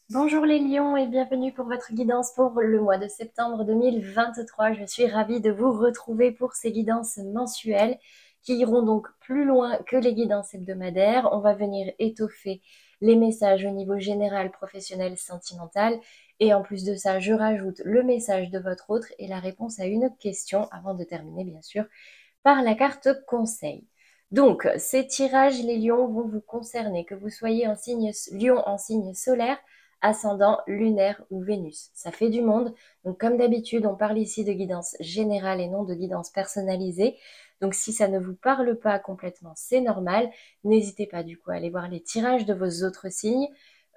Bonjour les lions et bienvenue pour votre guidance pour le mois de septembre 2023. Je suis ravie de vous retrouver pour ces guidances mensuelles qui iront donc plus loin que les guidances hebdomadaires. On va venir étoffer les messages au niveau général, professionnel, sentimental. Et en plus de ça, je rajoute le message de votre autre et la réponse à une question avant de terminer bien sûr par la carte conseil. Donc, ces tirages, les lions, vont vous concerner, que vous soyez en signe lion en signe solaire, ascendant, lunaire ou Vénus. Ça fait du monde. Donc, comme d'habitude, on parle ici de guidance générale et non de guidance personnalisée. Donc, si ça ne vous parle pas complètement, c'est normal. N'hésitez pas du coup à aller voir les tirages de vos autres signes.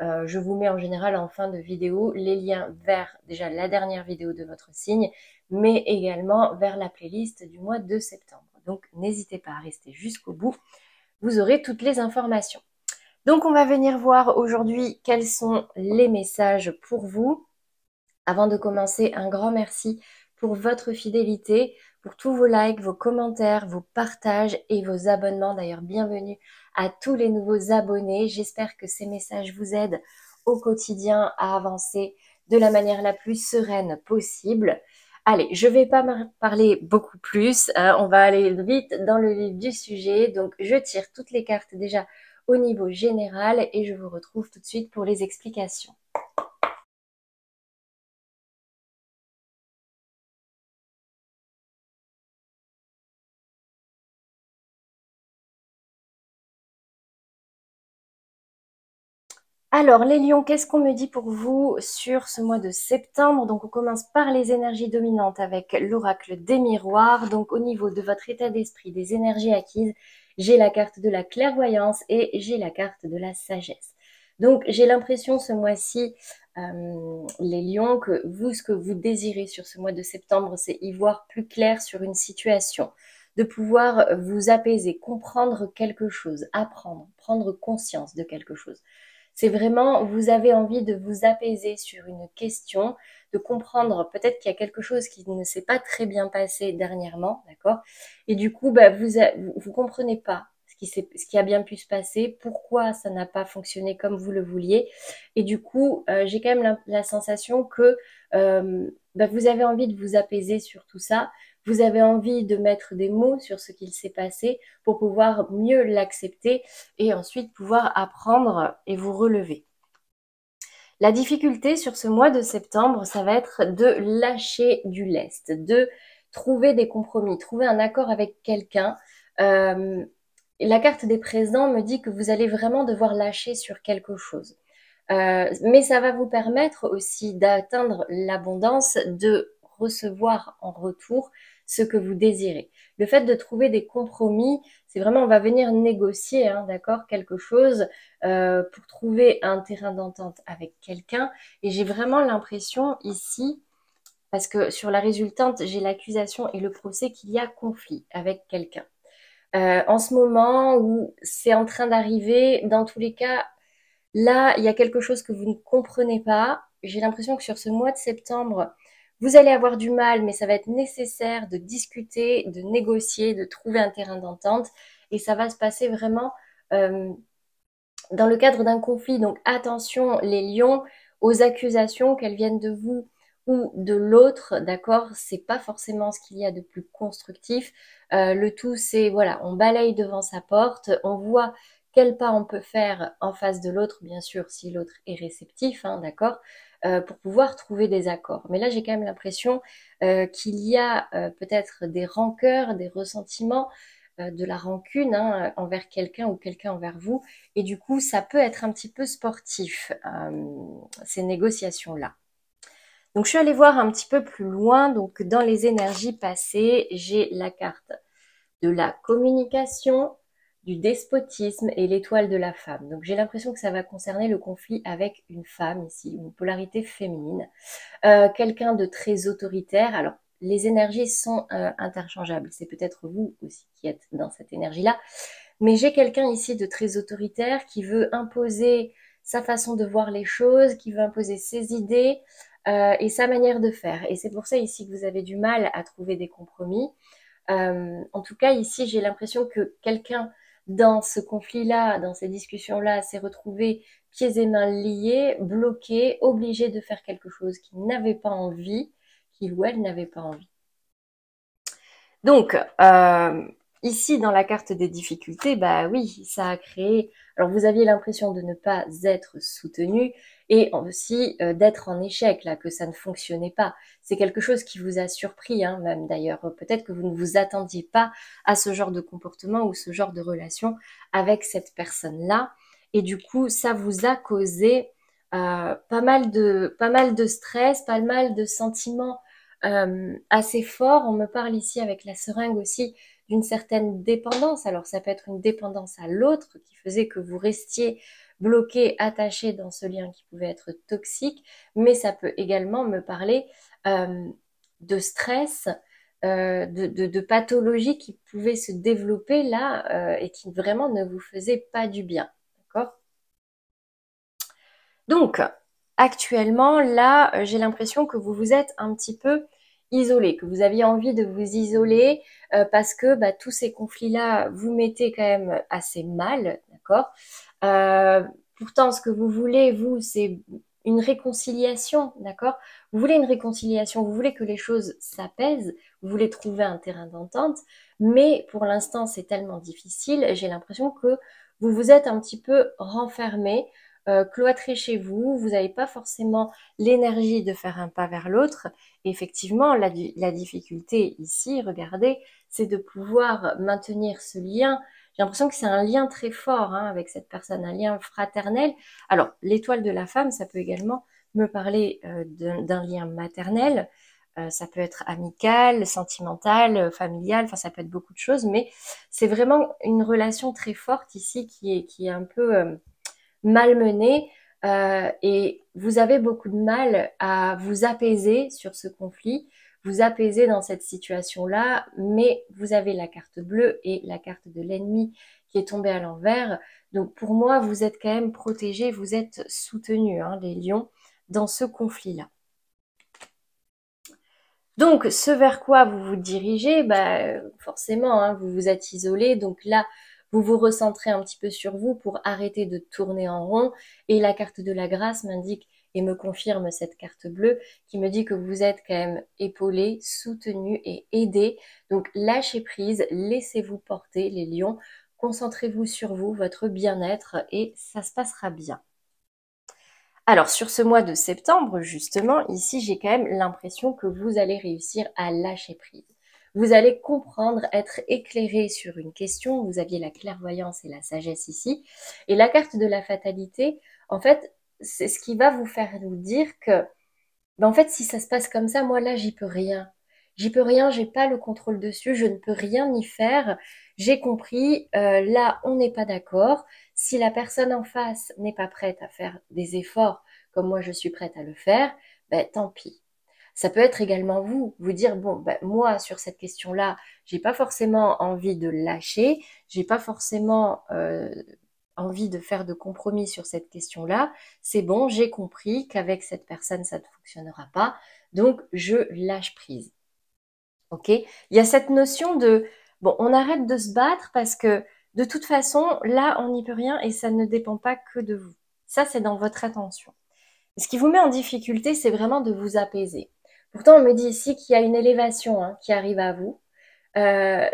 Je vous mets en général en fin de vidéo les liens vers déjà la dernière vidéo de votre signe, mais également vers la playlist du mois de septembre. Donc n'hésitez pas à rester jusqu'au bout, vous aurez toutes les informations. Donc on va venir voir aujourd'hui quels sont les messages pour vous. Avant de commencer, un grand merci pour votre fidélité, pour tous vos likes, vos commentaires, vos partages et vos abonnements. D'ailleurs, bienvenue à tous les nouveaux abonnés. J'espère que ces messages vous aident au quotidien à avancer de la manière la plus sereine possible. Allez, je ne vais pas parler beaucoup plus, hein, on va aller vite dans le vif du sujet. Donc, je tire toutes les cartes déjà au niveau général et je vous retrouve tout de suite pour les explications. Alors, les lions, qu'est-ce qu'on me dit pour vous sur ce mois de septembre? Donc, on commence par les énergies dominantes avec l'oracle des miroirs. Donc, au niveau de votre état d'esprit, des énergies acquises, j'ai la carte de la clairvoyance et j'ai la carte de la sagesse. Donc, j'ai l'impression ce mois-ci, les lions, que vous, ce que vous désirez sur ce mois de septembre, c'est y voir plus clair sur une situation, de pouvoir vous apaiser, comprendre quelque chose, apprendre, prendre conscience de quelque chose. C'est vraiment, vous avez envie de vous apaiser sur une question, de comprendre peut-être qu'il y a quelque chose qui ne s'est pas très bien passé dernièrement, d'accord? Et du coup, bah, vous comprenez pas ce qui a bien pu se passer, pourquoi ça n'a pas fonctionné comme vous le vouliez. Et du coup, j'ai quand même la sensation que bah, vous avez envie de vous apaiser sur tout ça. Vous avez envie de mettre des mots sur ce qu'il s'est passé pour pouvoir mieux l'accepter et ensuite pouvoir apprendre et vous relever. La difficulté sur ce mois de septembre, ça va être de lâcher du lest, de trouver des compromis, trouver un accord avec quelqu'un. La carte des présents me dit que vous allez vraiment devoir lâcher sur quelque chose. Mais ça va vous permettre aussi d'atteindre l'abondance, de recevoir en retour ce que vous désirez. Le fait de trouver des compromis, c'est vraiment, on va venir négocier, hein, d'accord, quelque chose pour trouver un terrain d'entente avec quelqu'un. Et j'ai vraiment l'impression ici, parce que sur la résultante, j'ai l'accusation et le procès qu'il y a conflit avec quelqu'un. En ce moment où c'est en train d'arriver, dans tous les cas, là, il y a quelque chose que vous ne comprenez pas. J'ai l'impression que sur ce mois de septembre, vous allez avoir du mal, mais ça va être nécessaire de discuter, de négocier, de trouver un terrain d'entente. Et ça va se passer vraiment euh, dans le cadre d'un conflit. Donc attention, les lions, aux accusations, qu'elles viennent de vous ou de l'autre, d'accord? C'est pas forcément ce qu'il y a de plus constructif. Le tout, c'est, voilà, on balaye devant sa porte, on voit quel pas on peut faire en face de l'autre, bien sûr, si l'autre est réceptif, hein, d'accord? Pour pouvoir trouver des accords. Mais là, j'ai quand même l'impression qu'il y a peut-être des rancœurs, des ressentiments, de la rancune, hein, envers quelqu'un ou quelqu'un envers vous. Et du coup, ça peut être un petit peu sportif, ces négociations-là. Donc, je suis allée voir un petit peu plus loin. Donc, dans les énergies passées, j'ai la carte de la communication, du despotisme et l'étoile de la femme. Donc, j'ai l'impression que ça va concerner le conflit avec une femme ici, une polarité féminine. Quelqu'un de très autoritaire. Alors, les énergies sont interchangeables. C'est peut-être vous aussi qui êtes dans cette énergie-là. Mais j'ai quelqu'un ici de très autoritaire qui veut imposer sa façon de voir les choses, qui veut imposer ses idées et sa manière de faire. Et c'est pour ça ici que vous avez du mal à trouver des compromis. En tout cas, ici, j'ai l'impression que quelqu'un dans ce conflit-là, dans ces discussions-là, s'est retrouvé pieds et mains liés, bloqué, obligé de faire quelque chose qu'il n'avait pas envie, qu'il ou elle n'avait pas envie. Donc, ici, dans la carte des difficultés, bah oui, ça a créé... Alors, vous aviez l'impression de ne pas être soutenu et aussi d'être en échec, là, que ça ne fonctionnait pas. C'est quelque chose qui vous a surpris, hein, même d'ailleurs. Peut-être que vous ne vous attendiez pas à ce genre de comportement ou ce genre de relation avec cette personne-là. Et du coup, ça vous a causé pas mal de stress, pas mal de sentiments assez fort. On me parle ici avec la seringue aussi d'une certaine dépendance. Alors ça peut être une dépendance à l'autre qui faisait que vous restiez bloqué, attaché dans ce lien qui pouvait être toxique, mais ça peut également me parler euh, de stress, de pathologies qui pouvaient se développer là et qui vraiment ne vous faisaient pas du bien. D'accord? Donc, actuellement, là, j'ai l'impression que vous vous êtes un petit peu isolé, que vous aviez envie de vous isoler parce que bah, tous ces conflits-là vous mettaient quand même assez mal, d'accord? Euh, Pourtant, ce que vous voulez, vous, c'est une réconciliation, d'accord? Vous voulez une réconciliation, vous voulez que les choses s'apaisent, vous voulez trouver un terrain d'entente, mais pour l'instant, c'est tellement difficile, j'ai l'impression que vous vous êtes un petit peu renfermé cloîtré chez vous, vous n'avez pas forcément l'énergie de faire un pas vers l'autre. Et effectivement, la difficulté ici, regardez, c'est de pouvoir maintenir ce lien. J'ai l'impression que c'est un lien très fort hein, avec cette personne, un lien fraternel. Alors, l'étoile de la femme, ça peut également me parler d'un lien maternel. Ça peut être amical, sentimental, familial, enfin ça peut être beaucoup de choses, mais c'est vraiment une relation très forte ici qui est un peu malmené et vous avez beaucoup de mal à vous apaiser sur ce conflit, vous apaiser dans cette situation-là, mais vous avez la carte bleue et la carte de l'ennemi qui est tombée à l'envers. Donc pour moi, vous êtes quand même protégés, vous êtes soutenus, hein, les lions, dans ce conflit-là. Donc, ce vers quoi vous vous dirigez, bah, forcément, hein, vous vous êtes isolé. Donc là, vous vous recentrez un petit peu sur vous pour arrêter de tourner en rond. Et la carte de la grâce m'indique et me confirme cette carte bleue qui me dit que vous êtes quand même épaulé, soutenu et aidé. Donc, lâchez prise, laissez-vous porter, les lions. Concentrez-vous sur vous, votre bien-être et ça se passera bien. Alors, sur ce mois de septembre, justement, ici, j'ai quand même l'impression que vous allez réussir à lâcher prise. Vous allez comprendre, être éclairé sur une question. Vous aviez la clairvoyance et la sagesse ici. Et la carte de la fatalité, en fait, c'est ce qui va vous faire vous dire que, ben, en fait, si ça se passe comme ça, moi, là, j'y peux rien. J'y peux rien, j'ai pas le contrôle dessus, je ne peux rien y faire. J'ai compris, là, on n'est pas d'accord. Si la personne en face n'est pas prête à faire des efforts comme moi je suis prête à le faire, ben tant pis. Ça peut être également vous, vous dire bon, ben, moi sur cette question-là, j'ai pas forcément envie de lâcher, j'ai pas forcément envie de faire de compromis sur cette question-là. C'est bon, j'ai compris qu'avec cette personne ça ne fonctionnera pas, donc je lâche prise. Ok? Il y a cette notion de bon, on arrête de se battre parce que de toute façon, là, on n'y peut rien et ça ne dépend pas que de vous. Ça, c'est dans votre attention. Ce qui vous met en difficulté, c'est vraiment de vous apaiser. Pourtant, on me dit ici qu'il y a une élévation hein, qui arrive à vous.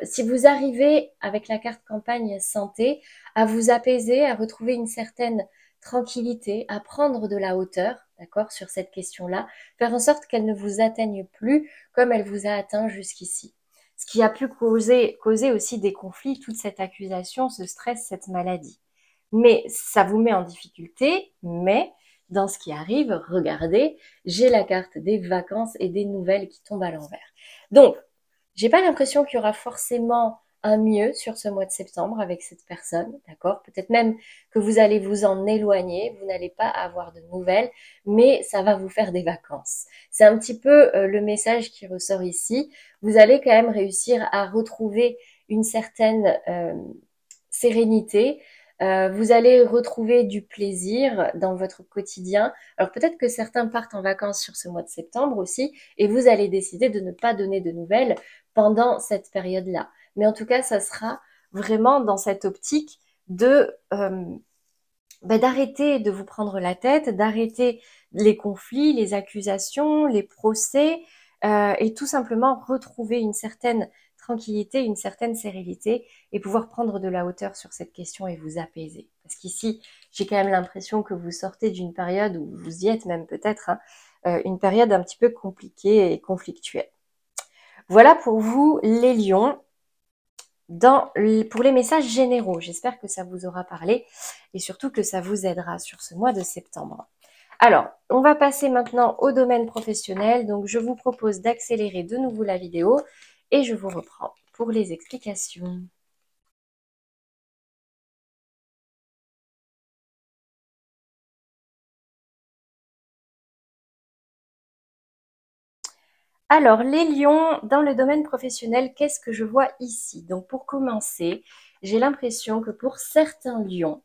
Si vous arrivez avec la carte campagne santé à vous apaiser, à retrouver une certaine tranquillité, à prendre de la hauteur, d'accord, sur cette question-là, faire en sorte qu'elle ne vous atteigne plus comme elle vous a atteint jusqu'ici. Ce qui a pu causer aussi des conflits, toute cette accusation, ce stress, cette maladie. Mais ça vous met en difficulté, mais dans ce qui arrive, regardez, j'ai la carte des vacances et des nouvelles qui tombent à l'envers. Donc, j'ai pas l'impression qu'il y aura forcément un mieux sur ce mois de septembre avec cette personne, d'accord? Peut-être même que vous allez vous en éloigner, vous n'allez pas avoir de nouvelles, mais ça va vous faire des vacances. C'est un petit peu le message qui ressort ici. Vous allez quand même réussir à retrouver une certaine sérénité. Vous allez retrouver du plaisir dans votre quotidien. Alors peut-être que certains partent en vacances sur ce mois de septembre aussi, et vous allez décider de ne pas donner de nouvelles pendant cette période-là. Mais en tout cas, ça sera vraiment dans cette optique de d'arrêter de vous prendre la tête, d'arrêter les conflits, les accusations, les procès, et tout simplement retrouver une certaine tranquillité, une certaine sérénité et pouvoir prendre de la hauteur sur cette question et vous apaiser. Parce qu'ici, j'ai quand même l'impression que vous sortez d'une période où vous y êtes même peut-être, hein, une période un petit peu compliquée et conflictuelle. Voilà pour vous les lions. Pour les messages généraux, j'espère que ça vous aura parlé et surtout que ça vous aidera sur ce mois de septembre. Alors, on va passer maintenant au domaine professionnel. Donc, je vous propose d'accélérer de nouveau la vidéo et je vous reprends pour les explications. Alors, les lions, dans le domaine professionnel, qu'est-ce que je vois ici? Donc, pour commencer, j'ai l'impression que pour certains lions,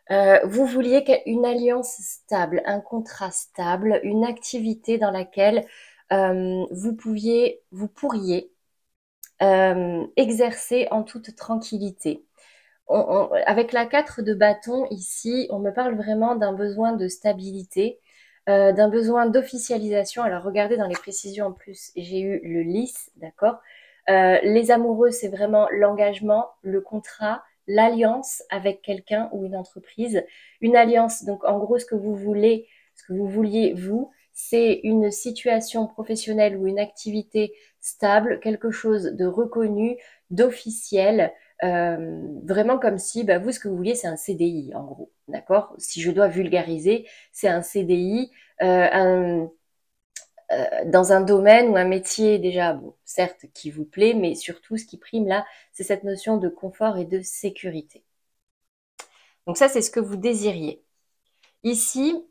vous vouliez une alliance stable, un contrat stable, une activité dans laquelle vous pourriez exercer en toute tranquillité. Avec la 4 de bâton ici, on me parle vraiment d'un besoin de stabilité, d'un besoin d'officialisation. Alors regardez dans les précisions en plus, j'ai eu le lys, d'accord. Les amoureux, c'est vraiment l'engagement, le contrat, l'alliance avec quelqu'un ou une entreprise. Une alliance, donc en gros, ce que vous vouliez, vous, c'est une situation professionnelle ou une activité stable, quelque chose de reconnu, d'officiel, vraiment comme si, bah, vous, ce que vous vouliez, c'est un CDI, en gros, d'accord? Si je dois vulgariser, c'est un CDI, dans un domaine ou un métier déjà, bon, certes, qui vous plaît, mais surtout, ce qui prime là, c'est cette notion de confort et de sécurité. Donc ça, c'est ce que vous désiriez. Ici,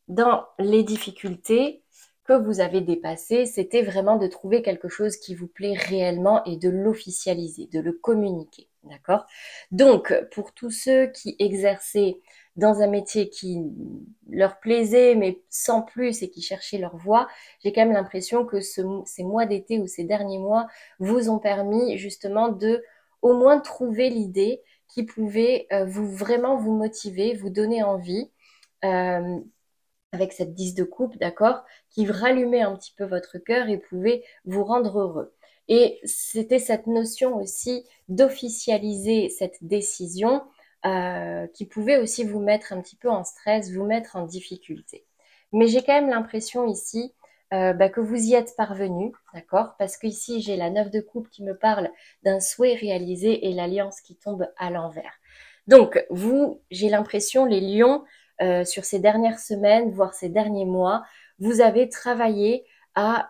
dans les difficultés que vous avez dépassées, c'était vraiment de trouver quelque chose qui vous plaît réellement et de l'officialiser, de le communiquer, d'accord? Donc, pour tous ceux qui exerçaient dans un métier qui leur plaisait, mais sans plus, et qui cherchaient leur voie, j'ai quand même l'impression que ces mois d'été ou ces derniers mois vous ont permis justement de au moins trouver l'idée qui pouvait vraiment vous motiver, vous donner envie. Euh, avec cette 10 de coupe, d'accord, qui rallumait un petit peu votre cœur et pouvait vous rendre heureux. Et c'était cette notion aussi d'officialiser cette décision qui pouvait aussi vous mettre un petit peu en stress, vous mettre en difficulté. Mais j'ai quand même l'impression ici que vous y êtes parvenu, d'accord, parce qu'ici j'ai la 9 de coupe qui me parle d'un souhait réalisé et l'alliance qui tombe à l'envers. Donc, vous, j'ai l'impression, les lions, sur ces dernières semaines, voire ces derniers mois, vous avez travaillé à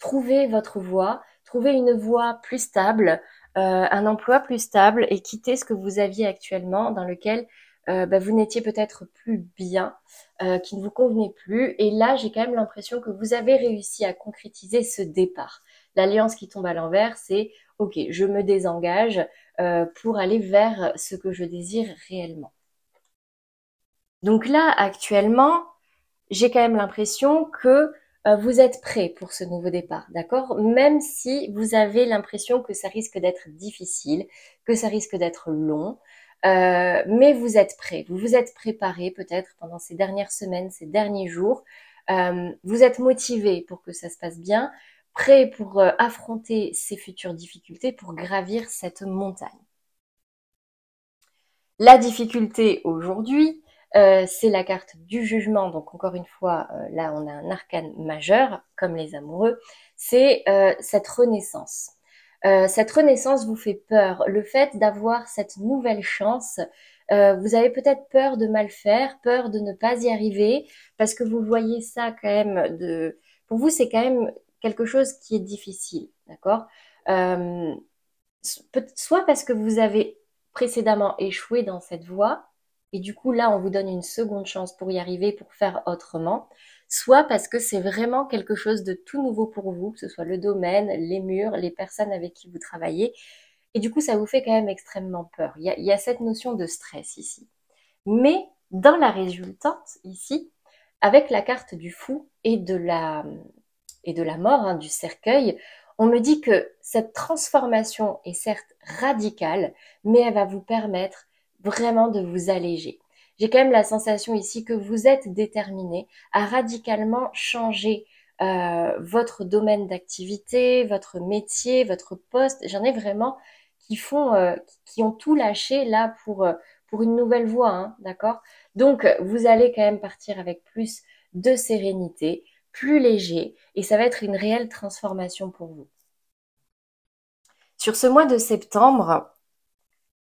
trouver votre voie, trouver une voie plus stable, un emploi plus stable et quitter ce que vous aviez actuellement dans lequel vous n'étiez peut-être plus bien, qui ne vous convenait plus. Et là, j'ai quand même l'impression que vous avez réussi à concrétiser ce départ. L'alliance qui tombe à l'envers, c'est OK, je me désengage pour aller vers ce que je désire réellement. Donc là, actuellement, j'ai quand même l'impression que vous êtes prêt pour ce nouveau départ, d'accord? Même si vous avez l'impression que ça risque d'être difficile, que ça risque d'être long, mais vous êtes prêt. Vous vous êtes préparé peut-être pendant ces dernières semaines, ces derniers jours. Vous êtes motivé pour que ça se passe bien, prêt pour affronter ces futures difficultés, pour gravir cette montagne. La difficulté aujourd'hui, c'est la carte du jugement. Donc encore une fois, là on a un arcane majeur, comme les amoureux, c'est cette renaissance. Cette renaissance vous fait peur. Le fait d'avoir cette nouvelle chance, vous avez peut-être peur de mal faire, peur de ne pas y arriver, parce que vous voyez ça quand même de... Pour vous, c'est quand même quelque chose qui est difficile, d'accord? euh, Soit parce que vous avez précédemment échoué dans cette voie, et du coup là on vous donne une seconde chance pour y arriver, pour faire autrement, soit parce que c'est vraiment quelque chose de tout nouveau pour vous, que ce soit le domaine, les murs, les personnes avec qui vous travaillez, et du coup ça vous fait quand même extrêmement peur. Il y a cette notion de stress ici. Mais dans la résultante ici, avec la carte du fou et de la mort, hein, du cercueil, On me dit que cette transformation est certes radicale, mais elle va vous permettre vraiment de vous alléger. J'ai quand même la sensation ici que vous êtes déterminé à radicalement changer votre domaine d'activité, votre métier, votre poste. J'en ai vraiment qui ont tout lâché là pour une nouvelle voie, hein, d'accord? Donc, vous allez quand même partir avec plus de sérénité, plus léger, et ça va être une réelle transformation pour vous. Sur ce mois de septembre,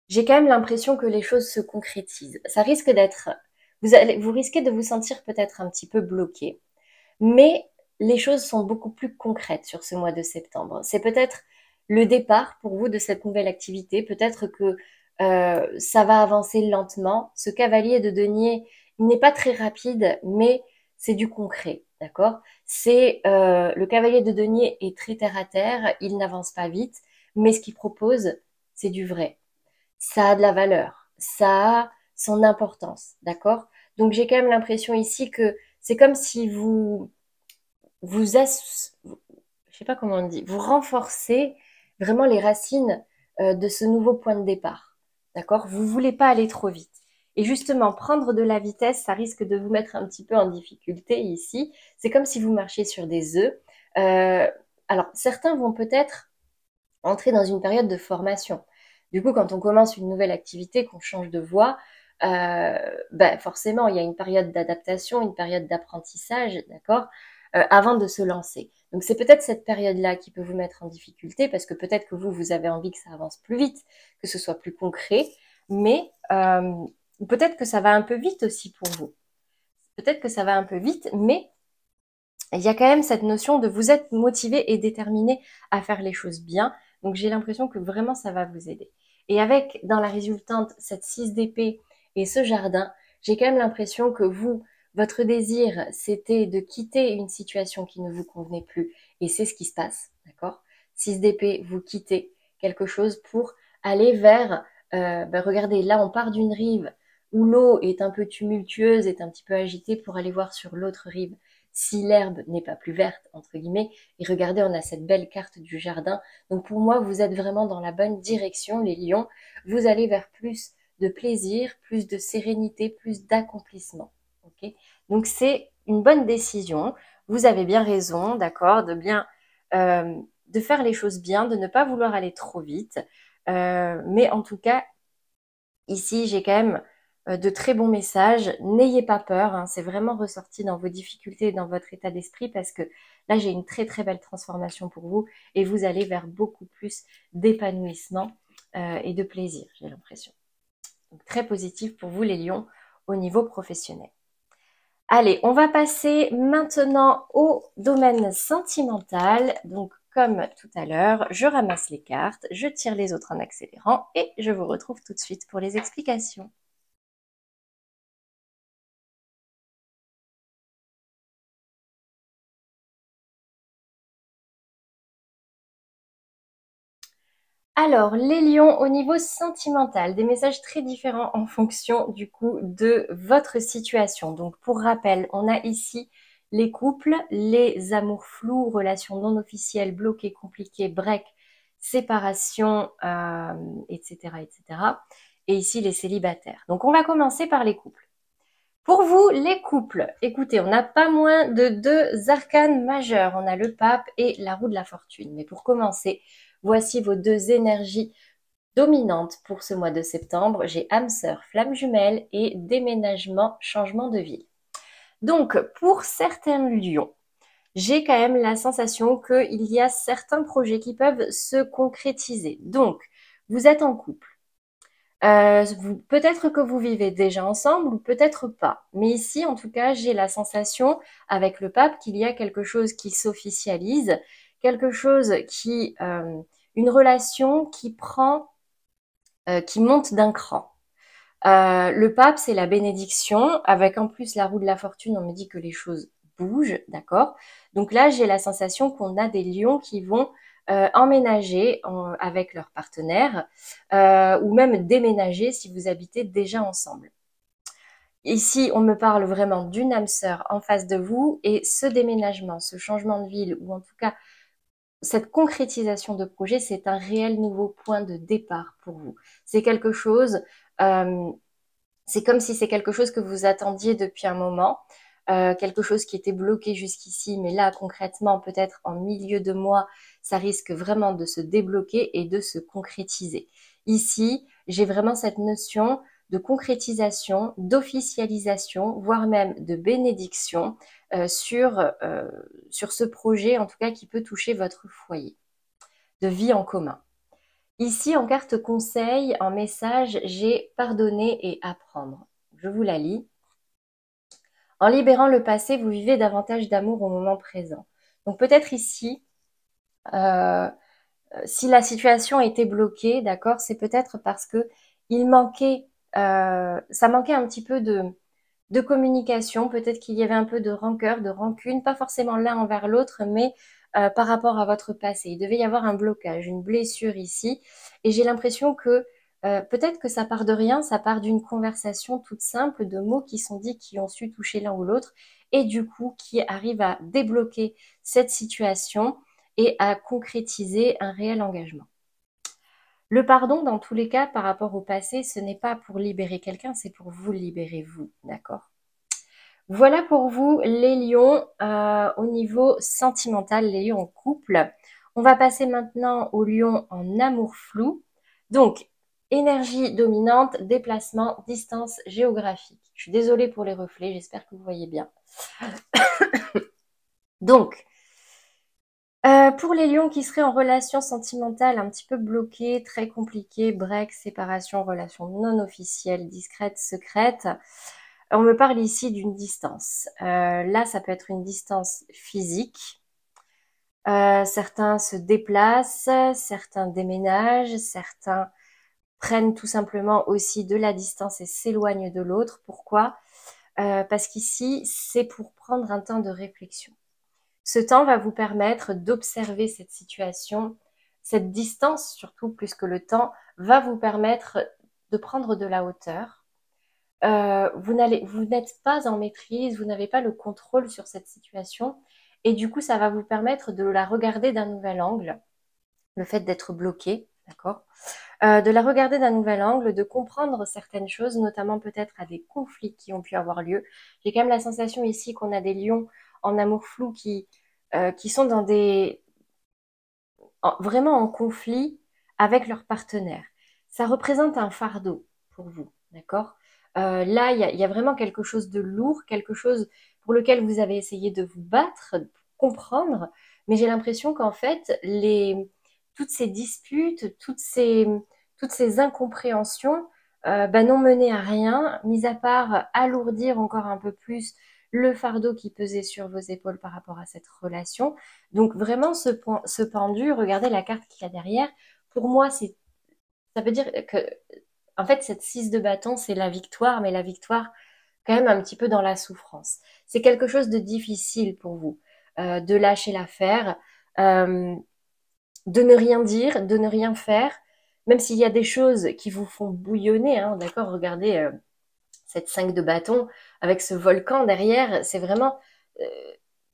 j'ai quand même l'impression que les choses se concrétisent. Ça risque d'être, vous risquez de vous sentir peut-être un petit peu bloqué, mais les choses sont beaucoup plus concrètes sur ce mois de septembre. C'est peut-être le départ pour vous de cette nouvelle activité. Peut-être que ça va avancer lentement. Ce cavalier de denier, il n'est pas très rapide, mais c'est du concret, d'accord? C'est le cavalier de denier est très terre à terre. Il n'avance pas vite, mais ce qu'il propose, c'est du vrai. Ça a de la valeur, ça a son importance, d'accord? Donc j'ai quand même l'impression ici que c'est comme si je sais pas comment on dit, vous renforcez vraiment les racines de ce nouveau point de départ. D'accord? Vous voulez pas aller trop vite. Et justement, prendre de la vitesse, ça risque de vous mettre un petit peu en difficulté ici. C'est comme si vous marchiez sur des œufs. Euh, alors, certains vont peut-être entrer dans une période de formation. Du coup, quand on commence une nouvelle activité, qu'on change de voie, forcément, il y a une période d'adaptation, une période d'apprentissage, d'accord, avant de se lancer. Donc, c'est peut-être cette période-là qui peut vous mettre en difficulté, parce que peut-être que vous avez envie que ça avance plus vite, que ce soit plus concret, mais peut-être que ça va un peu vite aussi pour vous. Peut-être que ça va un peu vite, mais il y a quand même cette notion de vous êtes motivé et déterminé à faire les choses bien. Donc j'ai l'impression que vraiment ça va vous aider. Et avec dans la résultante cette 6 d'épée et ce jardin, j'ai quand même l'impression que votre désir, c'était de quitter une situation qui ne vous convenait plus. Et c'est ce qui se passe, d'accord? 6 d'épée, vous quittez quelque chose pour aller vers, regardez, là on part d'une rive où l'eau est un peu tumultueuse, est un petit peu agitée pour aller voir sur l'autre rive si l'herbe n'est pas plus verte, entre guillemets. Et regardez, on a cette belle carte du jardin. Donc pour moi, vous êtes vraiment dans la bonne direction, les lions. Vous allez vers plus de plaisir, plus de sérénité, plus d'accomplissement. Okay, donc c'est une bonne décision. Vous avez bien raison, d'accord, de faire les choses bien, de ne pas vouloir aller trop vite. Mais en tout cas, ici, j'ai quand même de très bons messages. N'ayez pas peur, hein, c'est vraiment ressorti dans vos difficultés et dans votre état d'esprit parce que là, j'ai une très très belle transformation pour vous et vous allez vers beaucoup plus d'épanouissement et de plaisir, j'ai l'impression. Donc, très positif pour vous les lions au niveau professionnel. Allez, on va passer maintenant au domaine sentimental. Donc, comme tout à l'heure, je ramasse les cartes, je tire les autres en accélérant et je vous retrouve tout de suite pour les explications. Alors, les lions, au niveau sentimental, des messages très différents en fonction du coup de votre situation. Donc, pour rappel, on a ici les couples, les amours flous, relations non officielles, bloquées, compliquées, break, séparation, etc., etc. Et ici, les célibataires. Donc, on va commencer par les couples. Pour vous, les couples, écoutez, on n'a pas moins de deux arcanes majeurs. On a le pape et la roue de la fortune. Mais pour commencer, voici vos deux énergies dominantes pour ce mois de septembre. J'ai âme sœur, flamme jumelle et déménagement, changement de ville. Donc, pour certains lions, j'ai quand même la sensation qu'il y a certains projets qui peuvent se concrétiser. Donc, vous êtes en couple. Peut-être que vous vivez déjà ensemble ou peut-être pas. Mais ici, en tout cas, j'ai la sensation avec le pape qu'il y a quelque chose qui s'officialise, quelque chose une relation qui monte d'un cran. Le pape, c'est la bénédiction. Avec en plus la roue de la fortune, on me dit que les choses bougent, d'accord? Donc là, j'ai la sensation qu'on a des lions qui vont emménager avec leur partenaire ou même déménager si vous habitez déjà ensemble. Ici, on me parle vraiment d'une âme sœur en face de vous et ce déménagement, ce changement de ville ou en tout cas cette concrétisation de projet, c'est un réel nouveau point de départ pour vous. C'est quelque chose, c'est comme si c'est quelque chose que vous attendiez depuis un moment, quelque chose qui était bloqué jusqu'ici, mais là, concrètement, peut-être en milieu de mois, ça risque vraiment de se débloquer et de se concrétiser. Ici, j'ai vraiment cette notion de concrétisation, d'officialisation, voire même de bénédiction sur ce projet, en tout cas qui peut toucher votre foyer de vie en commun. Ici, en carte conseil, en message, j'ai pardonner et apprendre. Je vous la lis. En libérant le passé, vous vivez davantage d'amour au moment présent. Donc peut-être ici, euh, si la situation était bloquée, d'accord, c'est peut-être parce que il manquait, ça manquait un petit peu de communication. Peut-être qu'il y avait un peu de rancœur, de rancune, pas forcément l'un envers l'autre, mais par rapport à votre passé. Il devait y avoir un blocage, une blessure ici. Et j'ai l'impression que peut-être que ça part de rien, ça part d'une conversation toute simple, de mots qui sont dits, qui ont su toucher l'un ou l'autre, et du coup qui arrivent à débloquer cette situation et à concrétiser un réel engagement. Le pardon, dans tous les cas, par rapport au passé, ce n'est pas pour libérer quelqu'un, c'est pour vous libérer vous, d'accord? Voilà pour vous les lions au niveau sentimental, les lions en couple. On va passer maintenant aux lions en amour flou. Donc, énergie dominante, déplacement, distance géographique. Je suis désolée pour les reflets, j'espère que vous voyez bien. Donc, pour les lions qui seraient en relation sentimentale un petit peu bloquée, très compliquée, break, séparation, relation non officielle, discrète, secrète, on me parle ici d'une distance. Là, ça peut être une distance physique. Certains se déplacent, certains déménagent, certains prennent tout simplement aussi de la distance et s'éloignent de l'autre. Pourquoi? Parce qu'ici, c'est pour prendre un temps de réflexion. Ce temps va vous permettre d'observer cette situation, cette distance surtout plus que le temps, va vous permettre de prendre de la hauteur. Vous n'êtes pas en maîtrise, vous n'avez pas le contrôle sur cette situation et du coup ça va vous permettre de la regarder d'un nouvel angle, le fait d'être bloqué, d'accord, de la regarder d'un nouvel angle, de comprendre certaines choses, notamment peut-être à des conflits qui ont pu avoir lieu. J'ai quand même la sensation ici qu'on a des lions en amour flou qui sont dans vraiment en conflit avec leur partenaire. Ça représente un fardeau pour vous, d'accord? Là, il y a vraiment quelque chose de lourd, quelque chose pour lequel vous avez essayé de vous battre, de comprendre, mais j'ai l'impression qu'en fait, toutes ces disputes, toutes ces incompréhensions n'ont mené à rien, mis à part alourdir encore un peu plus le fardeau qui pesait sur vos épaules par rapport à cette relation. Donc vraiment, ce pendu, regardez la carte qu'il y a derrière. Pour moi, ça veut dire que, en fait, cette 6 de bâton, c'est la victoire, mais la victoire quand même un petit peu dans la souffrance. C'est quelque chose de difficile pour vous, de lâcher l'affaire, euh, de ne rien dire, de ne rien faire, même s'il y a des choses qui vous font bouillonner, hein, d'accord? Regardez cette 5 de bâton avec ce volcan derrière, c'est vraiment... euh,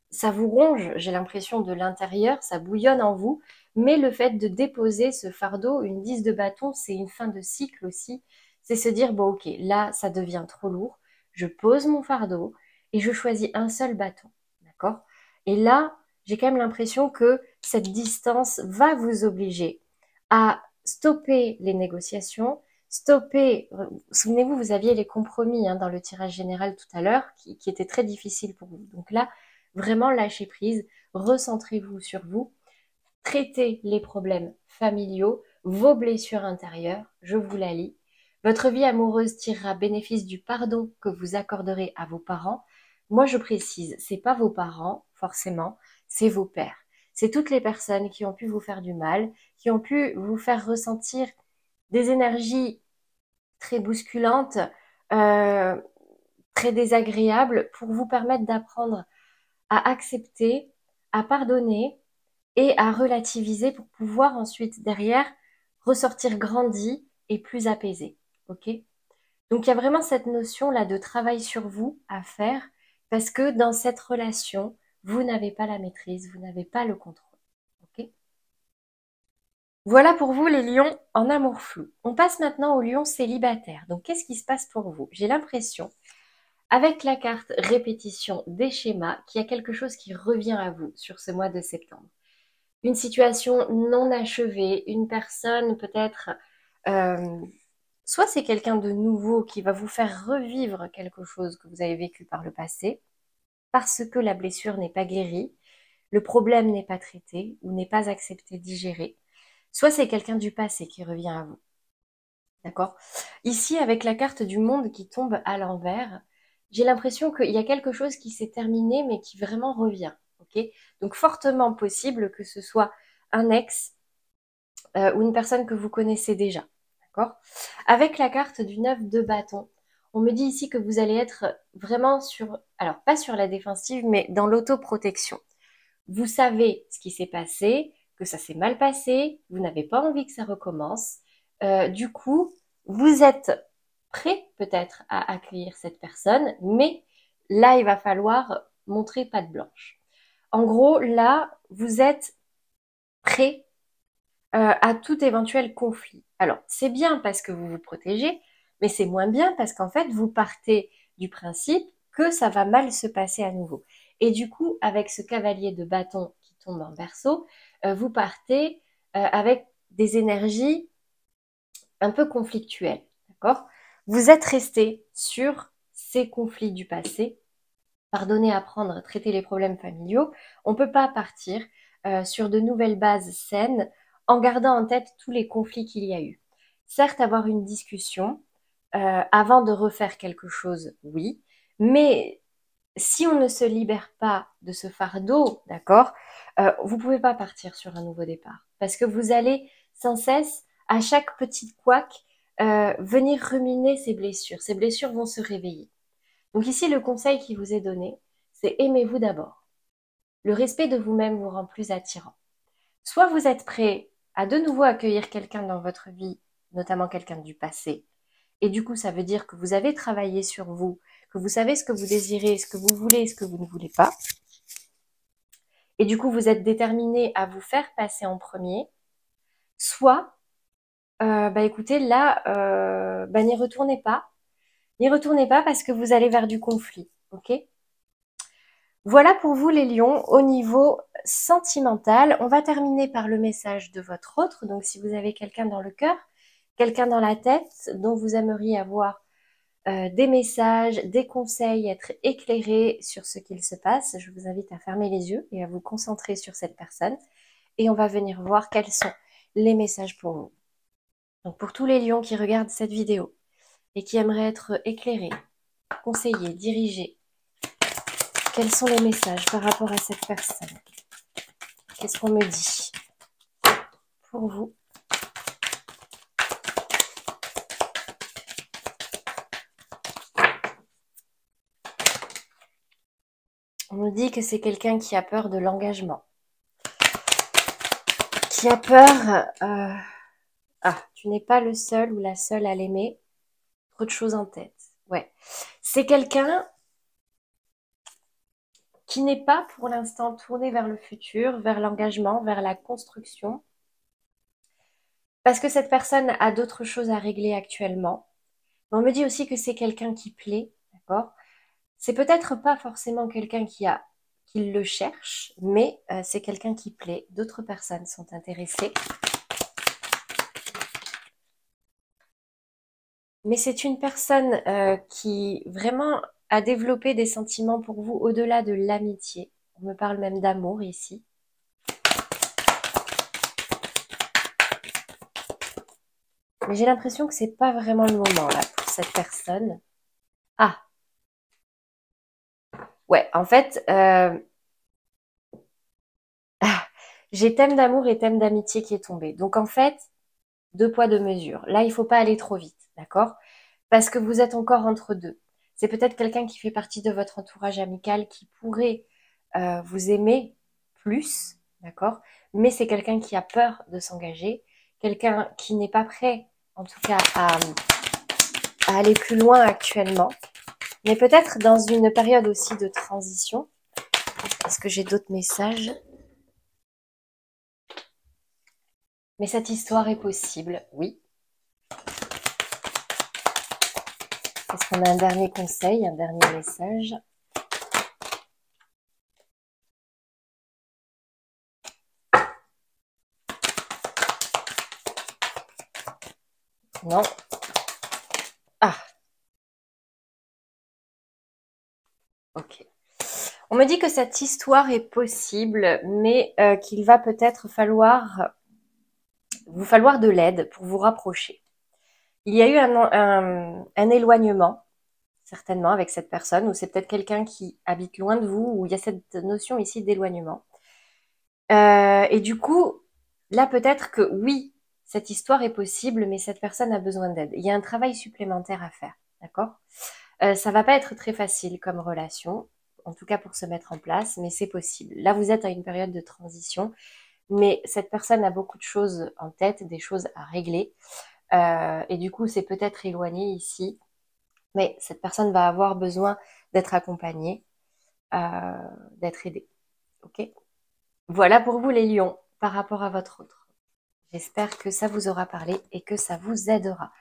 ça vous ronge, j'ai l'impression, de l'intérieur, ça bouillonne en vous, mais le fait de déposer ce fardeau, une 10 de bâton, c'est une fin de cycle aussi, c'est se dire, bon ok, là, ça devient trop lourd, je pose mon fardeau et je choisis un seul bâton, d'accord? Et là, j'ai quand même l'impression que cette distance va vous obliger à stopper les négociations, stopper, souvenez-vous, vous aviez les compromis hein, dans le tirage général tout à l'heure, qui étaient très difficiles pour vous. Donc là, vraiment lâchez prise, recentrez-vous sur vous, traitez les problèmes familiaux, vos blessures intérieures, je vous la lis. Votre vie amoureuse tirera bénéfice du pardon que vous accorderez à vos parents. Moi, je précise, c'est pas vos parents, forcément, c'est vos pères. C'est toutes les personnes qui ont pu vous faire du mal, qui ont pu vous faire ressentir des énergies très bousculantes, euh, très désagréables, pour vous permettre d'apprendre à accepter, à pardonner et à relativiser pour pouvoir ensuite derrière ressortir grandi et plus apaisé. Ok? Donc il y a vraiment cette notion là de travail sur vous à faire parce que dans cette relation, vous n'avez pas la maîtrise, vous n'avez pas le contrôle. Ok? Voilà pour vous les lions en amour flou. On passe maintenant aux lions célibataires. Donc qu'est-ce qui se passe pour vous? J'ai l'impression, avec la carte répétition des schémas, qu'il y a quelque chose qui revient à vous sur ce mois de septembre. Une situation non achevée, une personne peut-être, euh, soit c'est quelqu'un de nouveau qui va vous faire revivre quelque chose que vous avez vécu par le passé, parce que la blessure n'est pas guérie, le problème n'est pas traité ou n'est pas accepté, digéré. Soit c'est quelqu'un du passé qui revient à vous. D'accord? Ici, avec la carte du monde qui tombe à l'envers, j'ai l'impression qu'il y a quelque chose qui s'est terminé mais qui vraiment revient. Ok? Donc fortement possible que ce soit un ex ou une personne que vous connaissez déjà. D'accord? Avec la carte du 9 de bâton, on me dit ici que vous allez être vraiment sur, alors pas sur la défensive, mais dans l'autoprotection. Vous savez ce qui s'est passé, que ça s'est mal passé, vous n'avez pas envie que ça recommence. Du coup, vous êtes prêt peut-être à accueillir cette personne, mais là, il va falloir montrer patte blanche. En gros, là, vous êtes prêt à tout éventuel conflit. Alors, c'est bien parce que vous vous protégez, mais c'est moins bien parce qu'en fait, vous partez du principe que ça va mal se passer à nouveau. Et du coup, avec ce cavalier de bâton qui tombe en verso, vous partez avec des énergies un peu conflictuelles, d'accord? Vous êtes resté sur ces conflits du passé, pardonner, apprendre, traiter les problèmes familiaux. On ne peut pas partir sur de nouvelles bases saines en gardant en tête tous les conflits qu'il y a eu. Certes, avoir une discussion avant de refaire quelque chose, oui, mais si on ne se libère pas de ce fardeau, d'accord, vous pouvez pas partir sur un nouveau départ parce que vous allez sans cesse, à chaque petite couac, venir ruminer ces blessures. Ces blessures vont se réveiller. Donc ici, le conseil qui vous est donné, c'est aimez-vous d'abord. Le respect de vous-même vous rend plus attirant. Soit vous êtes prêt à de nouveau accueillir quelqu'un dans votre vie, notamment quelqu'un du passé, et du coup, ça veut dire que vous avez travaillé sur vous, que vous savez ce que vous désirez, ce que vous voulez et ce que vous ne voulez pas. Et du coup, vous êtes déterminé à vous faire passer en premier. Soit, bah écoutez, là, bah n'y retournez pas. N'y retournez pas parce que vous allez vers du conflit. Ok? Voilà pour vous les lions au niveau sentimental. On va terminer par le message de votre autre. Donc si vous avez quelqu'un dans le cœur, quelqu'un dans la tête dont vous aimeriez avoir des messages, des conseils, être éclairé sur ce qu'il se passe, je vous invite à fermer les yeux et à vous concentrer sur cette personne. Et on va venir voir quels sont les messages pour vous. Donc pour tous les lions qui regardent cette vidéo et qui aimeraient être éclairés, conseillés, dirigés, quels sont les messages par rapport à cette personne? Qu'est-ce qu'on me dit pour vous? On nous dit que c'est quelqu'un qui a peur de l'engagement, qui a peur... Ah, tu n'es pas le seul ou la seule à l'aimer. Trop de choses en tête. Ouais. C'est quelqu'un qui n'est pas pour l'instant tourné vers le futur, vers l'engagement, vers la construction, parce que cette personne a d'autres choses à régler actuellement. Mais on me dit aussi que c'est quelqu'un qui plaît, d'accord? C'est peut-être pas forcément quelqu'un qui le cherche, mais c'est quelqu'un qui plaît. D'autres personnes sont intéressées. Mais c'est une personne qui vraiment a développé des sentiments pour vous au-delà de l'amitié. On me parle même d'amour ici. Mais j'ai l'impression que c'est pas vraiment le moment là pour cette personne. Ah, ouais, en fait, j'ai thème d'amour et thème d'amitié qui est tombé. Donc en fait, deux poids, deux mesures. Là, il faut pas aller trop vite, d'accord? Parce que vous êtes encore entre deux. C'est peut-être quelqu'un qui fait partie de votre entourage amical qui pourrait vous aimer plus, d'accord? Mais c'est quelqu'un qui a peur de s'engager, quelqu'un qui n'est pas prêt, en tout cas, à aller plus loin actuellement, mais peut-être dans une période aussi de transition. Est-ce que j'ai d'autres messages? Mais cette histoire est possible, oui. Est-ce qu'on a un dernier conseil, un dernier message? Non. Ah, ok. On me dit que cette histoire est possible, mais qu'il va peut-être vous falloir de l'aide pour vous rapprocher. Il y a eu un éloignement, certainement, avec cette personne, ou c'est peut-être quelqu'un qui habite loin de vous, où il y a cette notion ici d'éloignement. Et du coup, là, peut-être que oui, cette histoire est possible, mais cette personne a besoin d'aide. Il y a un travail supplémentaire à faire, d'accord? Ça va pas être très facile comme relation, en tout cas pour se mettre en place, mais c'est possible. Là, vous êtes à une période de transition, mais cette personne a beaucoup de choses en tête, des choses à régler. Et du coup, c'est peut-être éloigné ici, mais cette personne va avoir besoin d'être accompagnée, d'être aidée. Ok? Voilà pour vous les lions par rapport à votre autre. J'espère que ça vous aura parlé et que ça vous aidera.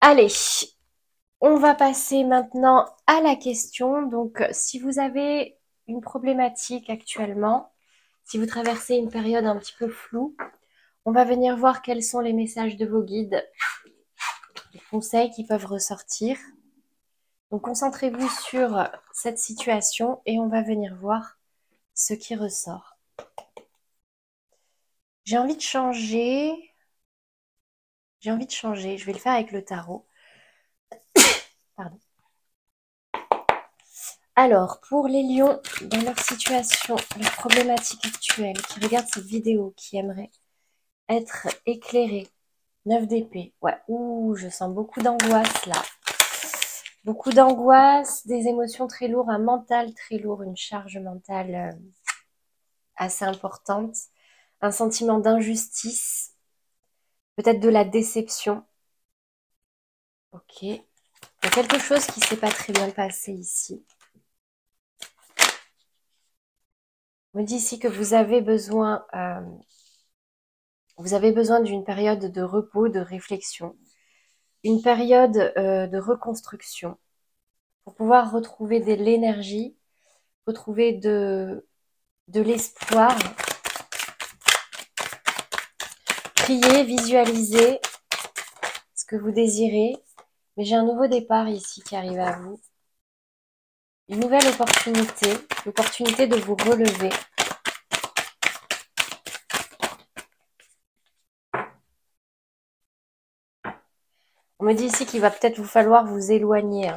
Allez, on va passer maintenant à la question. Donc, si vous avez une problématique actuellement, si vous traversez une période un petit peu floue, on va venir voir quels sont les messages de vos guides, les conseils qui peuvent ressortir. Donc, concentrez-vous sur cette situation et on va venir voir ce qui ressort. J'ai envie de changer. Je vais le faire avec le tarot. Pardon. Alors, pour les lions, dans leur situation, leur problématique actuelle, qui regardent cette vidéo, qui aimeraient être éclairés, 9 d'épée. Ouais, ouh, je sens beaucoup d'angoisse là. Beaucoup d'angoisse, des émotions très lourdes, un mental très lourd, une charge mentale assez importante, un sentiment d'injustice, peut-être de la déception. Ok. Il y a quelque chose qui ne s'est pas très bien passé ici. On me dit ici que vous avez besoin d'une période de repos, de réflexion, une période de reconstruction pour pouvoir retrouver de l'énergie, retrouver de l'espoir, prier, visualiser ce que vous désirez. Mais j'ai un nouveau départ ici qui arrive à vous. Une nouvelle opportunité, l'opportunité de vous relever. On me dit ici qu'il va peut-être vous falloir vous éloigner.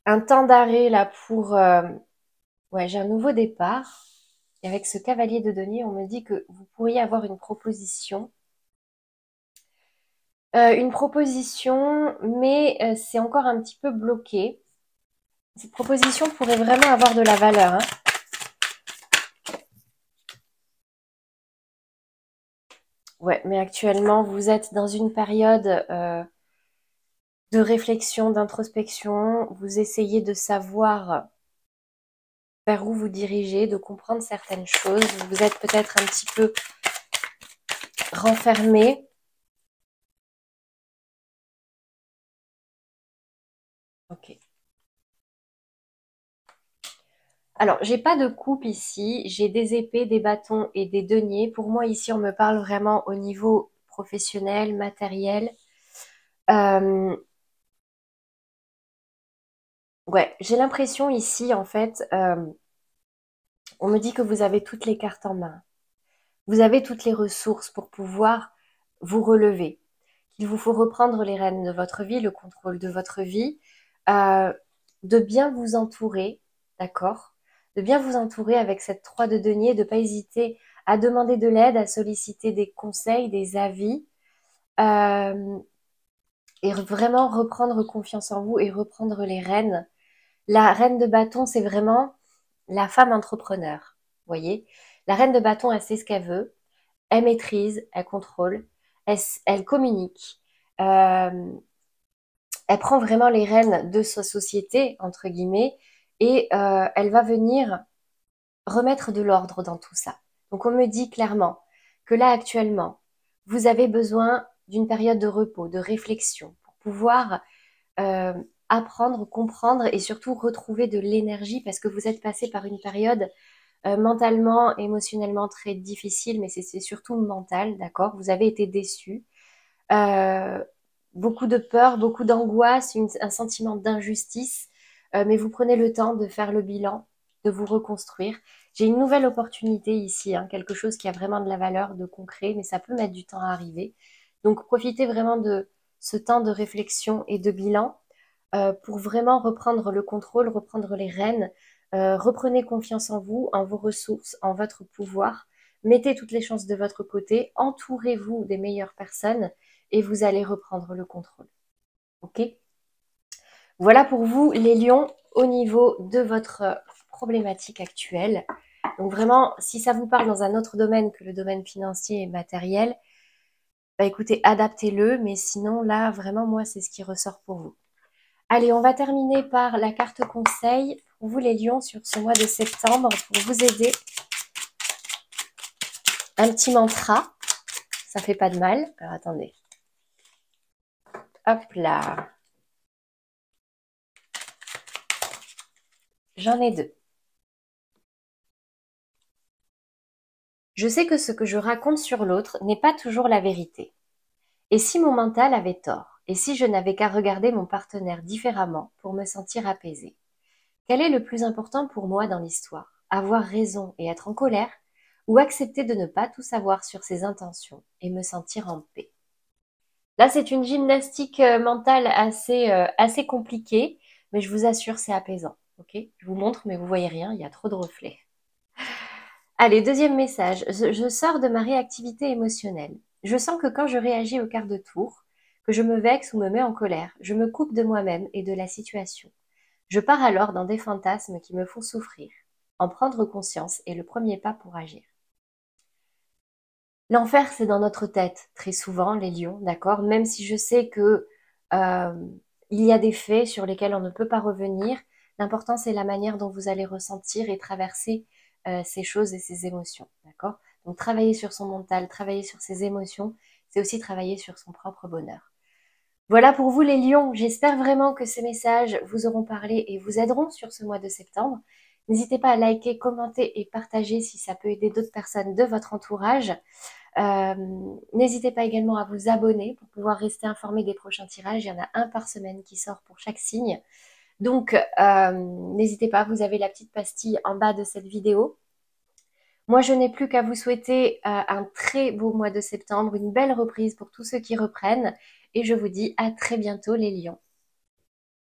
Un temps d'arrêt là pour... ouais, j'ai un nouveau départ. Et avec ce cavalier de denier, on me dit que vous pourriez avoir une proposition. Mais c'est encore un petit peu bloqué. Cette proposition pourrait vraiment avoir de la valeur. Hein. Ouais, mais actuellement, vous êtes dans une période de réflexion, d'introspection. Vous essayez de savoir vers où vous dirigez, de comprendre certaines choses. Vous êtes peut-être un petit peu renfermé. Ok. Alors, j'ai pas de coupe ici. J'ai des épées, des bâtons et des deniers. Pour moi, ici, on me parle vraiment au niveau professionnel, matériel. Ouais, j'ai l'impression ici, en fait, on me dit que vous avez toutes les cartes en main. Vous avez toutes les ressources pour pouvoir vous relever. Il vous faut reprendre les rênes de votre vie, le contrôle de votre vie, euh, de bien vous entourer, d'accord? De bien vous entourer avec cette 3 de denier, de ne pas hésiter à demander de l'aide, à solliciter des conseils, des avis, euh, et vraiment reprendre confiance en vous et reprendre les rênes. La reine de bâton, c'est vraiment la femme entrepreneur, vous voyez? La reine de bâton, elle sait ce qu'elle veut, elle maîtrise, elle contrôle, elle communique. Elle prend vraiment les rênes de sa société, entre guillemets, et elle va venir remettre de l'ordre dans tout ça. Donc on me dit clairement que là actuellement, vous avez besoin d'une période de repos, de réflexion pour pouvoir euh, apprendre, comprendre et surtout retrouver de l'énergie parce que vous êtes passé par une période mentalement, émotionnellement très difficile, mais c'est surtout mental, d'accord? Vous avez été déçu. Euh, Beaucoup de peur, beaucoup d'angoisse, un sentiment d'injustice, mais vous prenez le temps de faire le bilan, de vous reconstruire. J'ai une nouvelle opportunité ici, hein, quelque chose qui a vraiment de la valeur, de concret, mais ça peut mettre du temps à arriver. Donc profitez vraiment de ce temps de réflexion et de bilan pour vraiment reprendre le contrôle, reprendre les rênes. Reprenez confiance en vous, en vos ressources, en votre pouvoir. Mettez toutes les chances de votre côté, entourez-vous des meilleures personnes et vous allez reprendre le contrôle. Ok? Voilà pour vous les lions au niveau de votre problématique actuelle. Donc vraiment, si ça vous parle dans un autre domaine que le domaine financier et matériel, bah écoutez, adaptez-le, mais sinon là, vraiment, moi, c'est ce qui ressort pour vous. Allez, on va terminer par la carte conseil pour vous les lions sur ce mois de septembre pour vous aider. Un petit mantra, ça fait pas de mal. Alors attendez. Hop là. J'en ai deux. Je sais que ce que je raconte sur l'autre n'est pas toujours la vérité. Et si mon mental avait tort? Et si je n'avais qu'à regarder mon partenaire différemment pour me sentir apaisée? Quel est le plus important pour moi dans l'histoire? Avoir raison et être en colère? Ou accepter de ne pas tout savoir sur ses intentions et me sentir en paix? Là, c'est une gymnastique mentale assez compliquée, mais je vous assure, c'est apaisant. Ok? Je vous montre, mais vous voyez rien, il y a trop de reflets. Allez, deuxième message. Je sors de ma réactivité émotionnelle. Je sens que quand je réagis au quart de tour, que je me vexe ou me mets en colère, je me coupe de moi-même et de la situation. Je pars alors dans des fantasmes qui me font souffrir. En prendre conscience est le premier pas pour agir. L'enfer, c'est dans notre tête, très souvent, les lions, d'accord? Même si je sais que euh, il y a des faits sur lesquels on ne peut pas revenir, l'important, c'est la manière dont vous allez ressentir et traverser ces choses et ces émotions, d'accord? Donc, travailler sur son mental, travailler sur ses émotions, c'est aussi travailler sur son propre bonheur. Voilà pour vous, les lions. J'espère vraiment que ces messages vous auront parlé et vous aideront sur ce mois de septembre. N'hésitez pas à liker, commenter et partager si ça peut aider d'autres personnes de votre entourage. Euh, N'hésitez pas également à vous abonner pour pouvoir rester informé des prochains tirages. Il y en a un par semaine qui sort pour chaque signe. Donc, n'hésitez pas, vous avez la petite pastille en bas de cette vidéo. Moi, je n'ai plus qu'à vous souhaiter un très beau mois de septembre, une belle reprise pour tous ceux qui reprennent. Et je vous dis à très bientôt les lions.